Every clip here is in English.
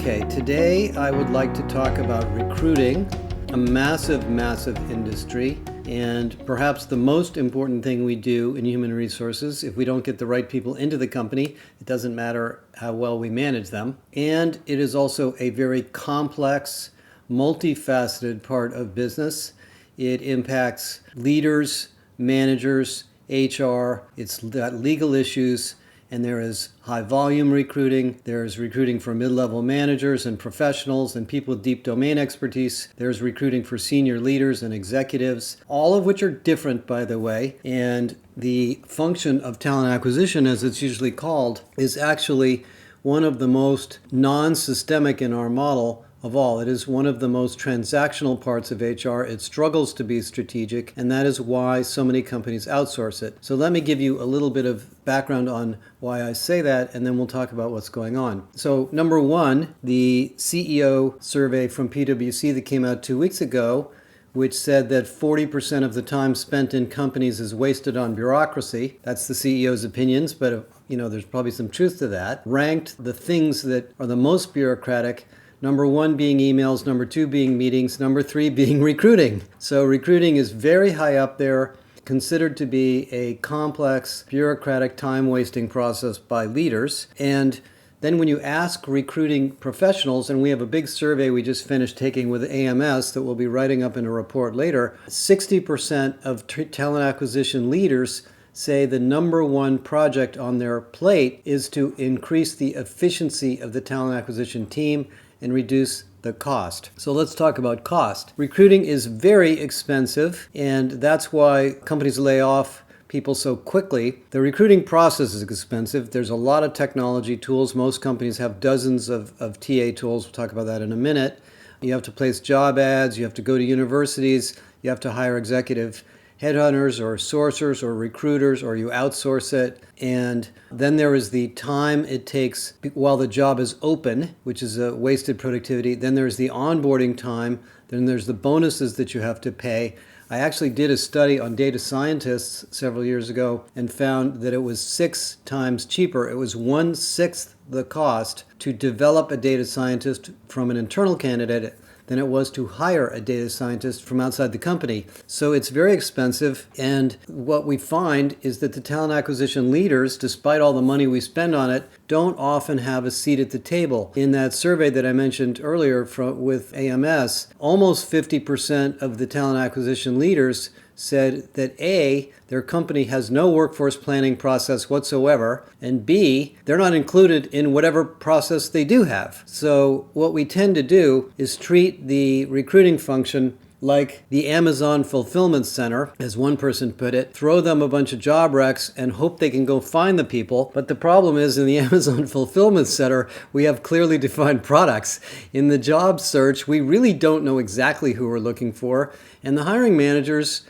Okay, today I would like to talk about recruiting, a massive industry, and perhaps the most important thing we do in human resources. If we don't get the right people into the company, it doesn't matter how well we manage them. And it is also a very complex, multifaceted part of business. It impacts leaders, managers, HR, it's got legal issues, and there is high volume recruiting. There's recruiting for mid-level managers and professionals and people with deep domain expertise. There's recruiting for senior leaders and executives, all of which are different, by the way. And the function of talent acquisition, as it's usually called, is actually one of the most non-systemic in our model of all. It is one of the most transactional parts of HR. It struggles to be strategic, and that is why so many companies outsource it. So let me give you a little bit of background on why I say that, and then we'll talk about what's going on. So number one, the CEO survey from PwC that came out 2 weeks ago, which said that 40% of the time spent in companies is wasted on bureaucracy. That's the CEO's opinions, but there's probably some truth to that. Ranked the things that are the most bureaucratic, number one being emails, number two being meetings, number three being recruiting. So recruiting is very high up there, considered to be a complex, bureaucratic, time-wasting process by leaders. And then when you ask recruiting professionals, and we have a big survey we just finished taking with AMS that we'll be writing up in a report later, 60% of talent acquisition leaders say the number one project on their plate is to increase the efficiency of the talent acquisition team and reduce the cost. So let's talk about cost. Recruiting is very expensive, and that's why companies lay off people so quickly. The recruiting process is expensive. There's a lot of technology tools. Most companies have dozens of TA tools. We'll talk about that in a minute. You have to place job ads. You have to go to universities. You have to hire executive headhunters or sourcers or recruiters, or you outsource it. And then there is the time it takes while the job is open, which is a wasted productivity. Then there's the onboarding time. Then there's the bonuses that you have to pay. I actually did a study on data scientists several years ago and found that it was 6 times cheaper. It was 1/6 the cost to develop a data scientist from an internal candidate than it was to hire a data scientist from outside the company. So it's very expensive, and what we find is that the talent acquisition leaders, despite all the money we spend on it, don't often have a seat at the table. In that survey that I mentioned earlier with AMS, almost 50% of the talent acquisition leaders said that A, their company has no workforce planning process whatsoever, and B, they're not included in whatever process they do have. So what we tend to do is treat the recruiting function like the Amazon fulfillment center, as one person put it, throw them a bunch of job recs and hope they can go find the people. But the problem is, in the Amazon fulfillment center, we have clearly defined products. In the job search, we really don't know exactly who we're looking for, and the hiring managers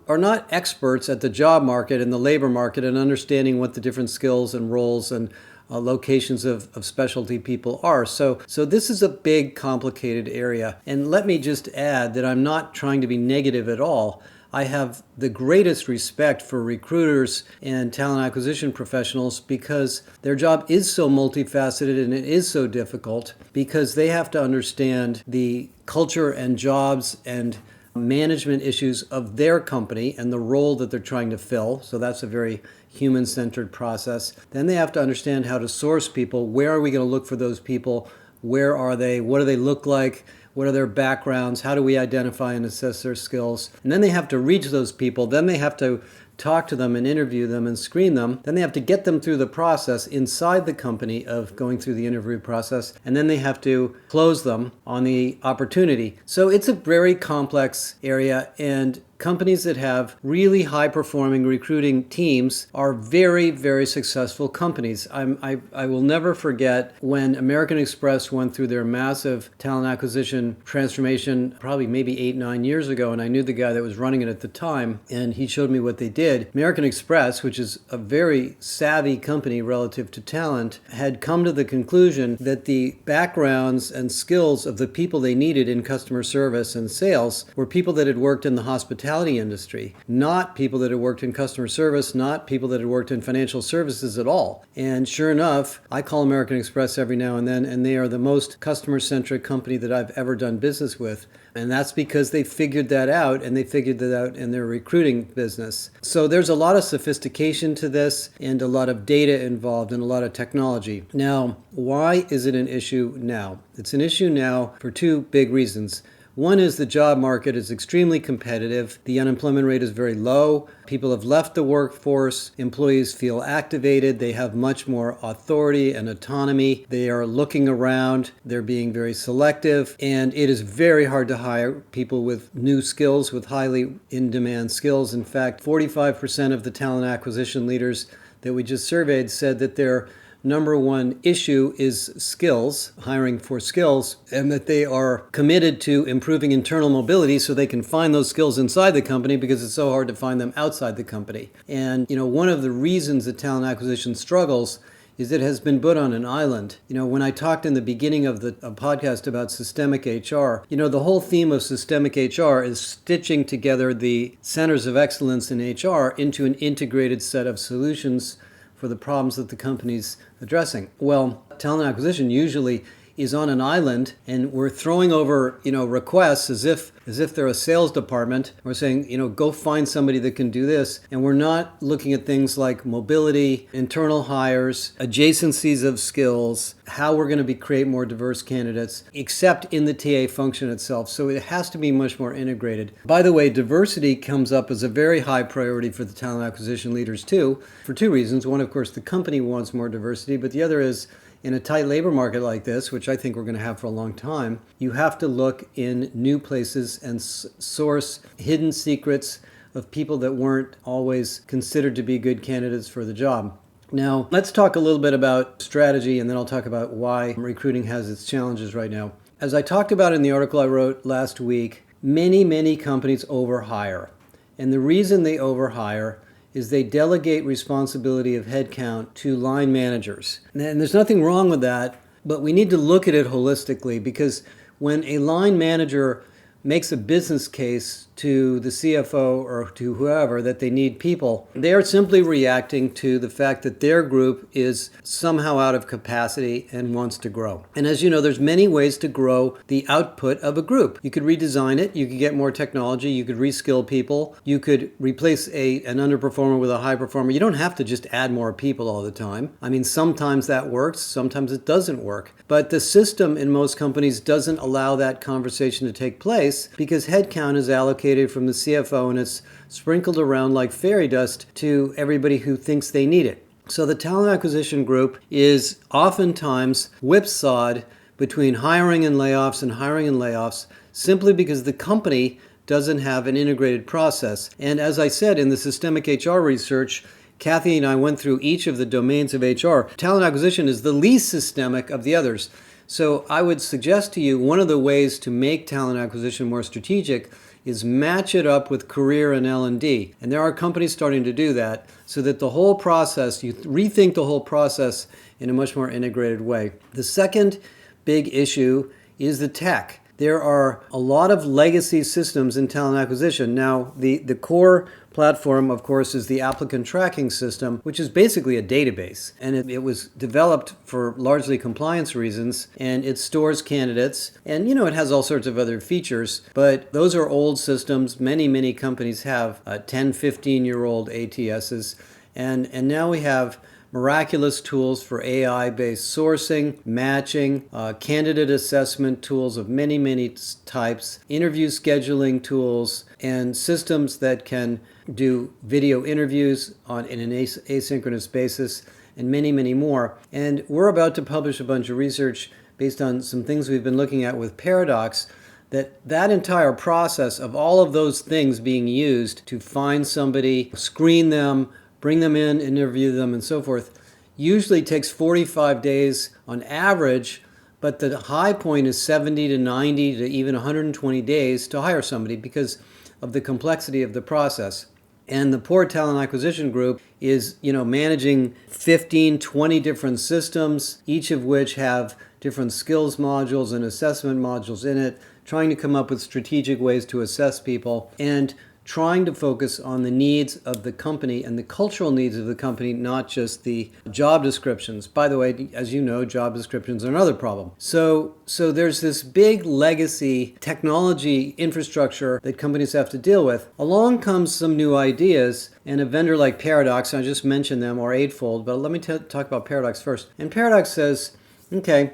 are not experts at the job market and the labor market and understanding what the different skills and roles and locations of specialty people are. So this is a big, complicated area. And let me just add that I'm not trying to be negative at all. I have the greatest respect for recruiters and talent acquisition professionals because their job is so multifaceted and it is so difficult because they have to understand the culture and jobs and management issues of their company and the role that they're trying to fill. So that's a very human-centered process. Then they have to understand how to source people. Where are we going to look for those people? Where are they? What do they look like? What are their backgrounds? How do we identify and assess their skills? And then they have to reach those people. Then they have to talk to them and interview them and screen them. Then they have to get them through the process inside the company of going through the interview process. And then they have to close them on the opportunity. So it's a very complex area, and companies that have really high-performing recruiting teams are very, very successful companies. I will never forget when American Express went through their massive talent acquisition transformation, probably maybe 8-9 years ago, and I knew the guy that was running it at the time, and he showed me what they did. American Express, which is a very savvy company relative to talent, had come to the conclusion that the backgrounds and skills of the people they needed in customer service and sales were people that had worked in the hospitality hospitality industry, not people that had worked in customer service, not people that had worked in financial services at all. And sure enough, I call American Express every now and then, and they are the most customer-centric company that I've ever done business with. And that's because they figured that out, and they figured that out in their recruiting business. So there's a lot of sophistication to this and a lot of data involved and a lot of technology. Now, why is it an issue now? It's an issue now for two big reasons. One is the job market is extremely competitive. The unemployment rate is very low. People have left the workforce. Employees feel activated. They have much more authority and autonomy. They are looking around. They're being very selective. And it is very hard to hire people with new skills, with highly in-demand skills. In fact, 45% of the talent acquisition leaders that we just surveyed said that their number one issue is skills, hiring for skills, and that they are committed to improving internal mobility so they can find those skills inside the company because it's so hard to find them outside the company. And, one of the reasons that talent acquisition struggles is it has been put on an island. When I talked in the beginning of the podcast about systemic HR, the whole theme of systemic HR is stitching together the centers of excellence in HR into an integrated set of solutions for the problems that the company's addressing. Well, talent acquisition usually is on an island, and we're throwing over, requests as if they're a sales department. We're saying, go find somebody that can do this. And we're not looking at things like mobility, internal hires, adjacencies of skills, how we're going to create more diverse candidates, except in the TA function itself. So it has to be much more integrated. By the way, diversity comes up as a very high priority for the talent acquisition leaders too, for two reasons. One, of course, the company wants more diversity, but the other is, in a tight labor market like this, which I think we're going to have for a long time, you have to look in new places and source hidden secrets of people that weren't always considered to be good candidates for the job. Now, let's talk a little bit about strategy, and then I'll talk about why recruiting has its challenges right now. As I talked about in the article I wrote last week, many companies overhire. And the reason they overhire is they delegate responsibility of headcount to line managers. And there's nothing wrong with that, but we need to look at it holistically, because when a line manager makes a business case to the CFO or to whoever that they need people, they are simply reacting to the fact that their group is somehow out of capacity and wants to grow. And as you know, there's many ways to grow the output of a group. You could redesign it, you could get more technology, you could reskill people, you could replace an underperformer with a high performer. You don't have to just add more people all the time. I mean, sometimes that works, sometimes it doesn't work. But the system in most companies doesn't allow that conversation to take place because headcount is allocated from the CFO and it's sprinkled around like fairy dust to everybody who thinks they need it. So the talent acquisition group is oftentimes whipsawed between hiring and layoffs simply because the company doesn't have an integrated process. And as I said in the systemic HR research, Kathy and I went through each of the domains of HR. Talent acquisition is the least systemic of the others. So I would suggest to you one of the ways to make talent acquisition more strategic is match it up with career and L&D. And there are companies starting to do that so that the whole process, you rethink the whole process in a much more integrated way. The second big issue is the tech. There are a lot of legacy systems in talent acquisition. Now, the core platform, of course, is the applicant tracking system, which is basically a database. And it was developed for largely compliance reasons, and it stores candidates. And, it has all sorts of other features, but those are old systems. Many companies have 10, 15-year-old ATSs. And now we have miraculous tools for AI-based sourcing, matching, candidate assessment tools of many types, interview scheduling tools, and systems that can do video interviews in an asynchronous basis, and many more. And we're about to publish a bunch of research based on some things we've been looking at with Paradox, that entire process of all of those things being used to find somebody, screen them, bring them in, interview them, and so forth, usually takes 45 days on average, but the high point is 70 to 90 to even 120 days to hire somebody because of the complexity of the process. And the poor talent acquisition group is, managing 15, 20 different systems, each of which have different skills modules and assessment modules in it, trying to come up with strategic ways to assess people. And trying to focus on the needs of the company and the cultural needs of the company, not just the job descriptions. By the way, as you know, job descriptions are another problem. So there's this big legacy technology infrastructure that companies have to deal with. Along comes some new ideas, and a vendor like Paradox, and I just mentioned them, or Eightfold, but let me talk about Paradox first. And Paradox says, okay,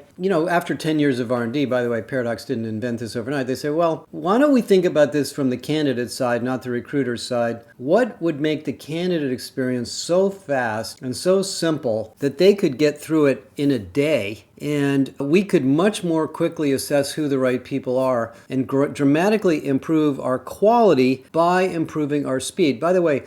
after 10 years of R&D, by the way, Paradox didn't invent this overnight. They say, well, why don't we think about this from the candidate side, not the recruiter side? What would make the candidate experience so fast and so simple that they could get through it in a day, and we could much more quickly assess who the right people are and dramatically improve our quality by improving our speed? By the way,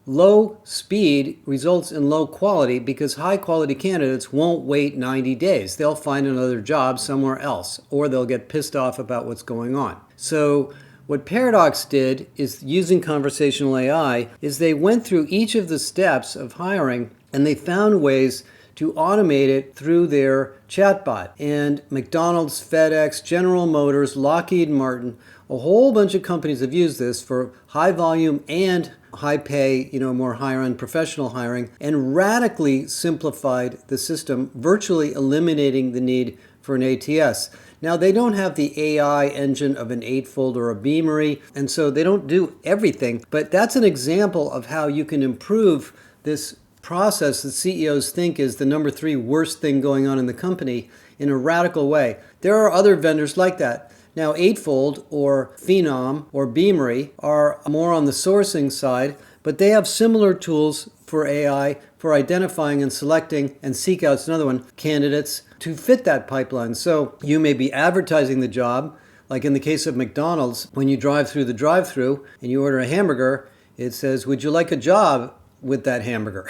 low speed results in low quality because high quality candidates won't wait 90 days. They'll find another job somewhere else, or they'll get pissed off about what's going on. So what Paradox did is, using conversational AI, is they went through each of the steps of hiring and they found ways to automate it through their chatbot. And McDonald's, FedEx, General Motors, Lockheed Martin, a whole bunch of companies have used this for high volume and high pay, more higher end professional hiring, and radically simplified the system, virtually eliminating the need for an ATS. Now, they don't have the AI engine of an Eightfold or a Beamery, and so they don't do everything, but that's an example of how you can improve this process that CEOs think is the number 3 worst thing going on in the company in a radical way. There are other vendors like that. Now, Eightfold or Phenom or Beamery are more on the sourcing side, but they have similar tools for AI for identifying and selecting, and Seekout's another one, candidates to fit that pipeline. So you may be advertising the job, like in the case of McDonald's, when you drive through the drive-thru and you order a hamburger, it says, "Would you like a job with that hamburger?"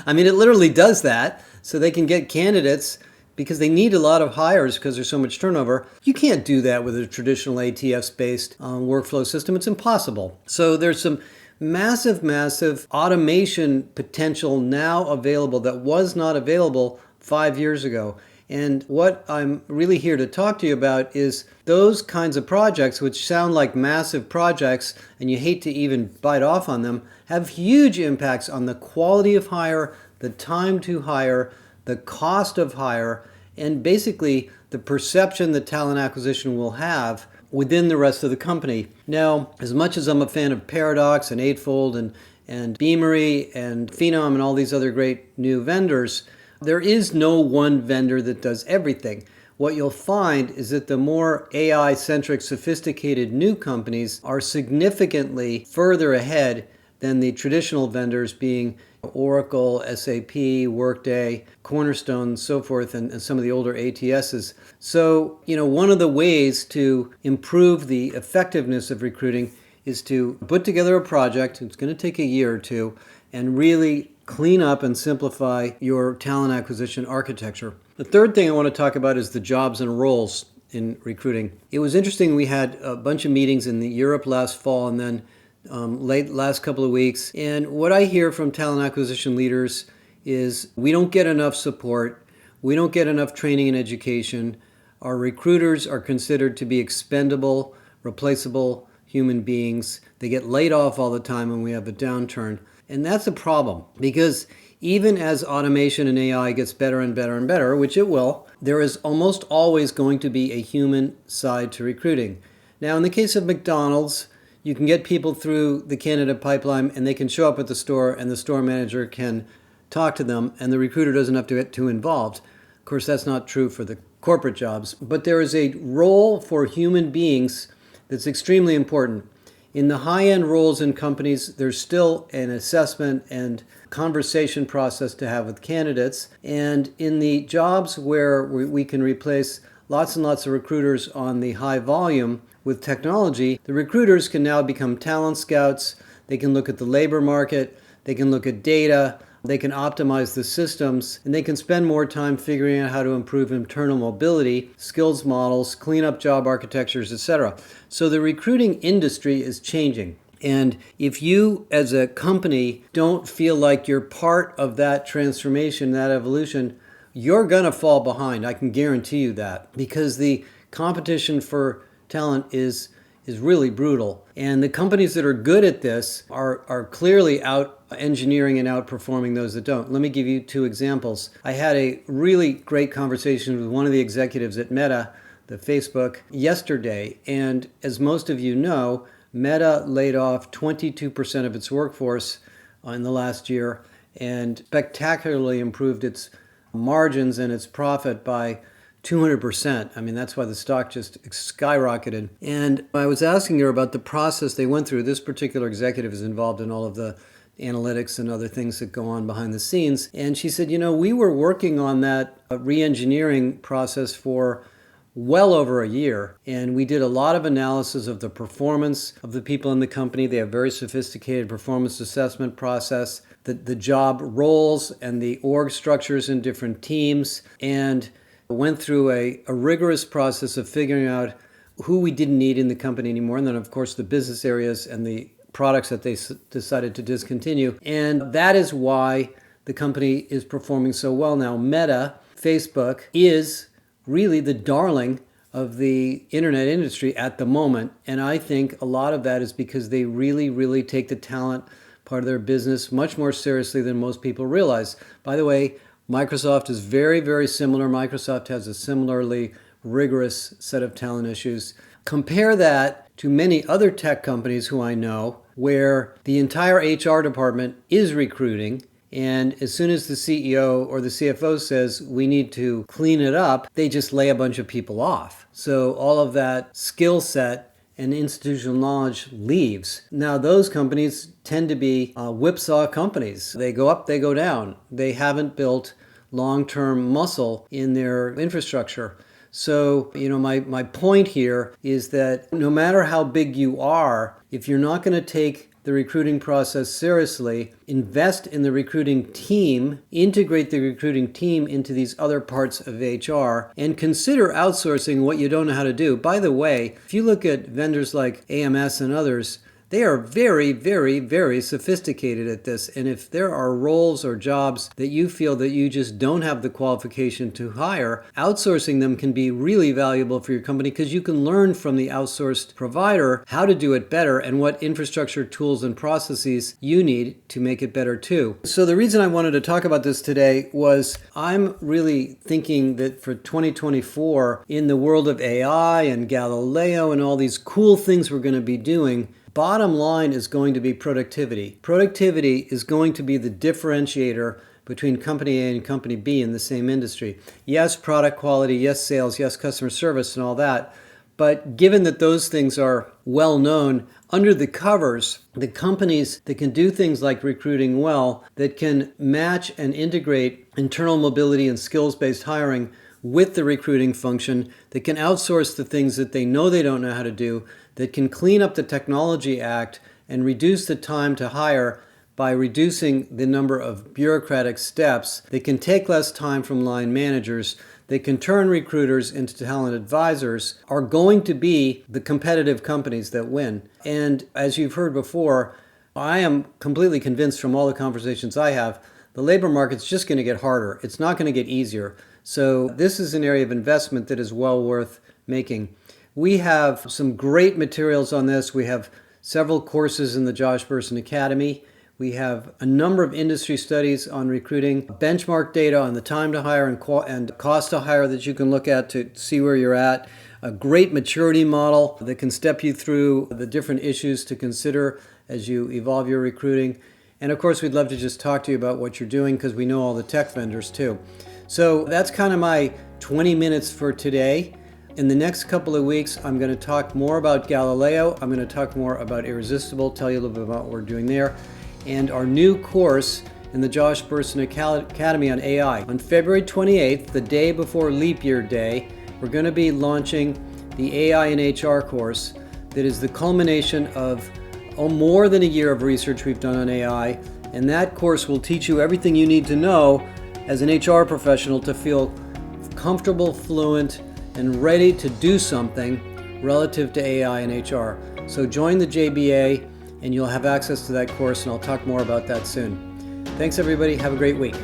I mean, it literally does that, so they can get candidates because they need a lot of hires because there's so much turnover. You can't do that with a traditional ATS-based workflow system. It's impossible. So there's some massive automation potential now available that was not available 5 years ago. And what I'm really here to talk to you about is those kinds of projects, which sound like massive projects and you hate to even bite off on them, have huge impacts on the quality of hire, the time to hire, the cost of hire, and basically the perception that talent acquisition will have within the rest of the company. Now, as much as I'm a fan of Paradox and Eightfold and Beamery and Phenom and all these other great new vendors, there is no one vendor that does everything. What you'll find is that the more AI-centric, sophisticated new companies are significantly further ahead than the traditional vendors, being Oracle, SAP, Workday, Cornerstone, so forth, and some of the older ATSs. So, one of the ways to improve the effectiveness of recruiting is to put together a project. It's going to take a year or two, and really clean up and simplify your talent acquisition architecture. The third thing I want to talk about is the jobs and roles in recruiting. It was interesting. We had a bunch of meetings in Europe last fall, and then last couple of weeks. And what I hear from talent acquisition leaders is we don't get enough support. We don't get enough training and education. Our recruiters are considered to be expendable, replaceable human beings. They get laid off all the time when we have a downturn. And that's a problem, because even as automation and AI gets better and better and better, which it will, there is almost always going to be a human side to recruiting. Now, in the case of McDonald's, you can get people through the candidate pipeline and they can show up at the store and the store manager can talk to them and the recruiter doesn't have to get too involved. Of course, that's not true for the corporate jobs, but there is a role for human beings that's extremely important. In the high-end roles in companies, there's still an assessment and conversation process to have with candidates. And in the jobs where we can replace lots and lots of recruiters on the high volume with technology, the recruiters can now become talent scouts. They can look at the labor market. They can look at data. They can optimize the systems, and they can spend more time figuring out how to improve internal mobility, skills models, clean up job architectures, etc. So the recruiting industry is changing. And if you, as a company, don't feel like you're part of that transformation, that evolution, you're going to fall behind. I can guarantee you that, because the competition for talent is is really brutal. And the companies that are good at this are clearly out engineering and outperforming those that don't. Let me give you two examples. I had a really great conversation with one of the executives at Meta, the Facebook, yesterday. And as most of you know, Meta laid off 22% of its workforce in the last year and spectacularly improved its margins and its profit by 200%. I mean, that's why the stock just skyrocketed. And I was asking her about the process they went through. This particular executive is involved in all of the analytics and other things that go on behind the scenes. And she said, we were working on that re-engineering process for well over a year. And we did a lot of analysis of the performance of the people in the company. They have very sophisticated performance assessment process, the job roles and the org structures in different teams, and went through a rigorous process of figuring out who we didn't need in the company anymore. And then, of course, the business areas and the products that they decided to discontinue. And that is why the company is performing so well now. Meta, Facebook, is really the darling of the internet industry at the moment. And I think a lot of that is because they really, really take the talent part of their business much more seriously than most people realize. By the way, Microsoft is very, very similar. Microsoft has a similarly rigorous set of talent issues. Compare that to many other tech companies who I know where the entire HR department is recruiting, and as soon as the CEO or the CFO says we need to clean it up, they just lay a bunch of people off. So all of that skill set and institutional knowledge leaves. Now those companies tend to be whipsaw companies. They go up, they go down. They haven't built long-term muscle in their infrastructure. So, my point here is that no matter how big you are, if you're not going to take the recruiting process seriously, invest in the recruiting team, integrate the recruiting team into these other parts of HR, and consider outsourcing what you don't know how to do. By the way, if you look at vendors like AMS and others, they are very, very, very sophisticated at this. And if there are roles or jobs that you feel that you just don't have the qualification to hire, outsourcing them can be really valuable for your company because you can learn from the outsourced provider how to do it better and what infrastructure tools and processes you need to make it better too. So the reason I wanted to talk about this today was I'm really thinking that for 2024, in the world of AI and Galileo and all these cool things we're going to be doing, bottom line is going to be productivity. Productivity is going to be the differentiator between company A and company B in the same industry. Yes, product quality, yes, sales, yes, customer service and all that. But given that those things are well known, under the covers, the companies that can do things like recruiting well, that can match and integrate internal mobility and skills-based hiring with the recruiting function, that can outsource the things that they know they don't know how to do, that can clean up the technology act and reduce the time to hire by reducing the number of bureaucratic steps. They can take less time from line managers. They can turn recruiters into talent advisors, are going to be the competitive companies that win. And as you've heard before, I am completely convinced from all the conversations I have, the labor market's just going to get harder. It's not going to get easier. So this is an area of investment that is well worth making. We have some great materials on this. We have several courses in the Josh Bersin Academy. We have a number of industry studies on recruiting, benchmark data on the time to hire and cost to hire that you can look at to see where you're at, a great maturity model that can step you through the different issues to consider as you evolve your recruiting. And of course, we'd love to just talk to you about what you're doing because we know all the tech vendors too. So that's kind of my 20 minutes for today. In the next couple of weeks, I'm going to talk more about Galileo. I'm going to talk more about Irresistible, tell you a little bit about what we're doing there, and our new course in the Josh Bersin Academy on AI. On February 28th, the day before Leap Year Day, we're going to be launching the AI and HR course that is the culmination of more than a year of research we've done on AI, and that course will teach you everything you need to know as an HR professional to feel comfortable, fluent, and ready to do something relative to AI and HR. So join the JBA and you'll have access to that course, and I'll talk more about that soon. Thanks everybody, have a great week.